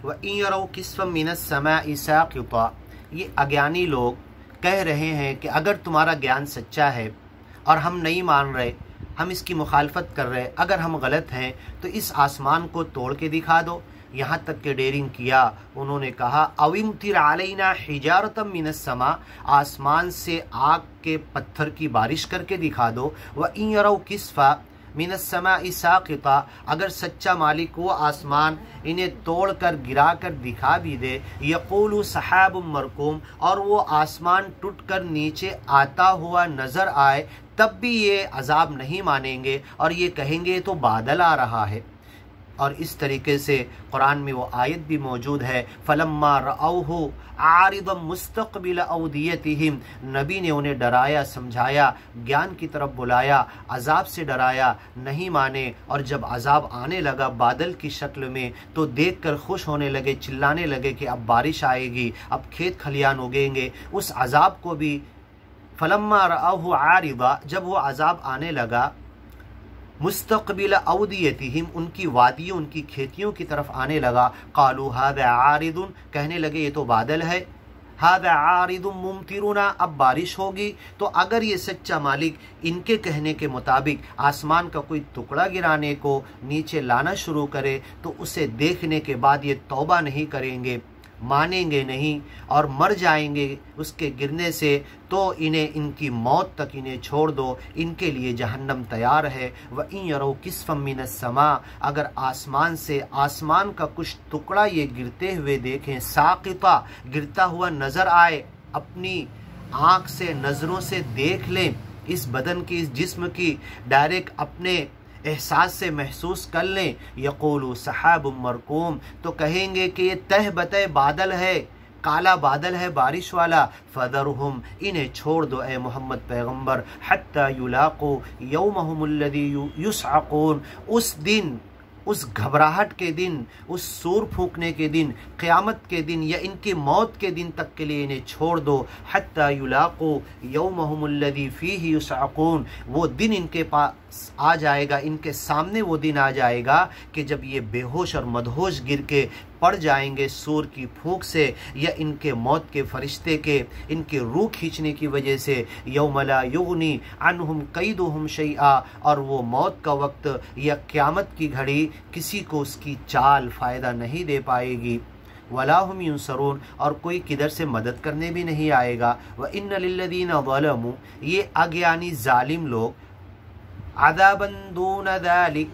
व इयरौ किस्फम मिनस समाइ साक़िता, ये अज्ञानी लोग कह रहे हैं कि अगर तुम्हारा ज्ञान सच्चा है और हम नहीं मान रहे, हम इसकी मुखालफत कर रहे, अगर हम गलत हैं तो इस आसमान को तोड़ के दिखा दो। यहाँ तक के डेयरिंग किया, उन्होंने कहा अविमतिर अलैना हिजारतम मिनस समा, आसमान से आग के पत्थर की बारिश करके दिखा दो। व इन यरौ किस्फा मिनस समाइ साक़िता, अगर सच्चा मालिक वो आसमान इन्हें तोड़ कर गिरा कर दिखा भी दे, यक़ूलु सहाबुम मरकूम, और वो आसमान टूट कर नीचे आता हुआ नज़र आए, तब भी ये अजाब नहीं मानेंगे और ये कहेंगे तो बादल आ रहा है। और इस तरीके से कुरान में वो आयत भी मौजूद है, फलम्मा रअऊहु आरिदम मुस्तक़बिल अवदियतिहिम, नबी ने उन्हें डराया, समझाया, ज्ञान की तरफ बुलाया, अजाब से डराया, नहीं माने। और जब अजाब आने लगा बादल की शक्ल में तो देखकर खुश होने लगे, चिल्लाने लगे कि अब बारिश आएगी, अब खेत खलियान उगेंगे। उस अजाब को भी फलम्मा रअऊहु आरिदा, जब वो अजाब आने लगा, मुस्तक़बिल अवदियतिहिम, उनकी वादियों उनकी खेतियों की तरफ आने लगा, क़ालू हाज़ा आरिदुन, कहने लगे ये तो बादल है, हाज़ा आरिदुन मुमतिरुना, अब बारिश होगी। तो अगर ये सच्चा मालिक इनके कहने के मुताबिक आसमान का कोई टुकड़ा गिराने को नीचे लाना शुरू करे तो उसे देखने के बाद ये तौबा नहीं करेंगे, मानेंगे नहीं और मर जाएंगे उसके गिरने से, तो इन्हें इनकी मौत तक इन्हें छोड़ दो, इनके लिए जहन्नम तैयार है। व इन यरौ किस्फम मिनस समा, अगर आसमान से आसमान का कुछ टुकड़ा ये गिरते हुए देखें, साक़िता, गिरता हुआ नज़र आए, अपनी आँख से नज़रों से देख लें, इस बदन की, इस जिस्म की डायरेक्ट अपने एहसास से महसूस कर लें, यक़ूलु सहाबुम मरकूम, तो कहेंगे कि ये तह बतह बादल है, काला बादल है बारिश वाला। फ़दरहुम, इन्हें छोड़ दो ए मोहम्मद पैगम्बर, हत्ता युलाक़ू यौमहुमुल्लज़ी युसअक़ून, उस दिन, उस घबराहट के दिन, उस सूर फूंकने के दिन, क़यामत के दिन या इनकी मौत के दिन तक के लिए इन्हें छोड़ दो। हत्ता युलाक़ू यौमहुमुल्लज़ी फ़ीही युसअक़ून, वो दिन इनके पास आ जाएगा, इनके सामने वो दिन आ जाएगा कि जब ये बेहोश और मदहोश गिर के पड़ जाएंगे सूर की फूंक से या इनके मौत के फरिश्ते के इनके रूह खींचने की वजह से। यौम ला युग़नी अन्हुम कैदुहुम शैआ, और वो मौत का वक्त या क़यामत की घड़ी किसी को उसकी चाल फ़ायदा नहीं दे पाएगी। वला हुम युनसरून, और कोई किधर से मदद करने भी नहीं आएगा। व इन्न लिल्लज़ीना ज़लमू, ये अज्ञानी जालिम लोग, अज़ाबन दून ज़ालिक,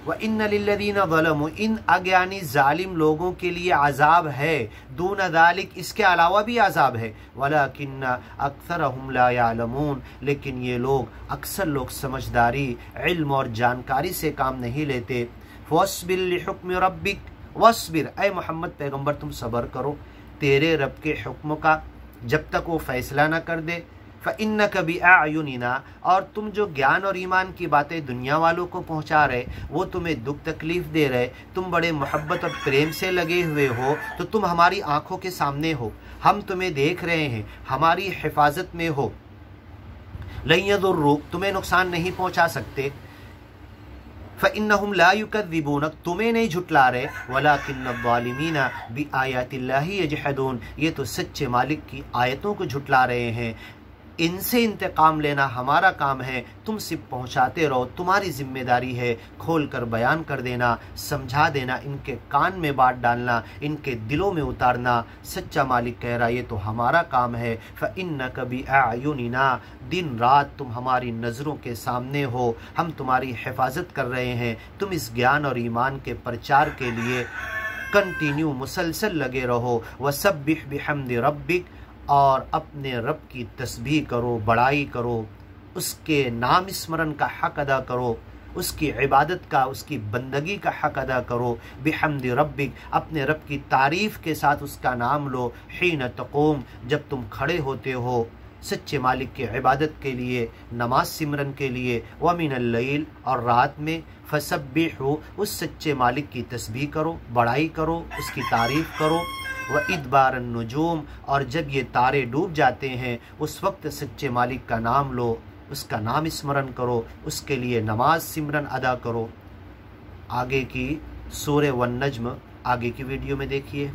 व इन्न लिल्लज़ीना ज़लमू, इन अज्ञानी जालिम लोगों के लिए अजाब है, दून ज़ालिक, इसके अलावा भी अजाब है। वलाकिन्न अक्सरहुम ला यअलमून, लेकिन ये लोग, अक्सर लोग समझदारी, इल्म और जानकारी से काम नहीं लेते। वस्बिर लिहुक्म रब्बिक वस्बिर, ऐ मोहम्मद पैगम्बर तुम सब्र करो तेरे रब के हुक्म का, जब तक वो फैसला न कर दे। फ़इन्नका बिअयुनिना, और तुम जो ज्ञान और ईमान की बातें दुनिया वालों को पहुंचा रहे, वो तुम्हें दुख तकलीफ़ दे रहे, तुम बड़े मोहब्बत और प्रेम से लगे हुए हो, तो तुम हमारी आंखों के सामने हो, हम तुम्हें देख रहे हैं, हमारी हिफाजत में हो। लन यदुर्रुक, तुम्हें नुकसान नहीं पहुंचा सकते। फ़इन्नहुम ला युकज़्ज़िबूनक, तुम्हें नहीं झुटला रहे। वलाकिन्न ज़ालिमीना बिआयातिल्लाहि यजहदून, ये तो सच्चे मालिक की आयतों को झुटला रहे हैं। इनसे इंतकाम लेना हमारा काम है, तुम सिर्फ पहुँचाते रहो, तुम्हारी जिम्मेदारी है खोल कर बयान कर देना, समझा देना, इनके कान में बात डालना, इनके दिलों में उतारना। सच्चा मालिक कह रहा है ये तो हमारा काम है। फ़इन्नका बिअयुनिना, दिन रात तुम हमारी नज़रों के सामने हो, हम तुम्हारी हिफाजत कर रहे हैं। तुम इस ज्ञान और ईमान के प्रचार के लिए कंटिन्यू मुसलसल लगे रहो। वसब्बिह बिहम्दि रब्बिक, और अपने रब की तस्बीह करो, बड़ाई करो, उसके नाम स्मरण का हक़ अदा करो, उसकी इबादत का, उसकी बंदगी का हक़ अदा करो। बिहम्दि रब्बिक, अपने रब की तारीफ़ के साथ उसका नाम लो। हीन तक़ूम, जब तुम खड़े होते हो सच्चे मालिक की इबादत के लिए, नमाज सिमरन के लिए। व मिनल लैल, और रात में। फसब्बिहू, उस सच्चे मालिक की तस्बीह करो, बड़ाई करो, उसकी तारीफ़ करो। व इदबार नुजूम, और जब ये तारे डूब जाते हैं उस वक्त सच्चे मालिक का नाम लो, उसका नाम स्मरण करो, उसके लिए नमाज सिमरन अदा करो। आगे की सूरह वन नज्म आगे की वीडियो में देखिए।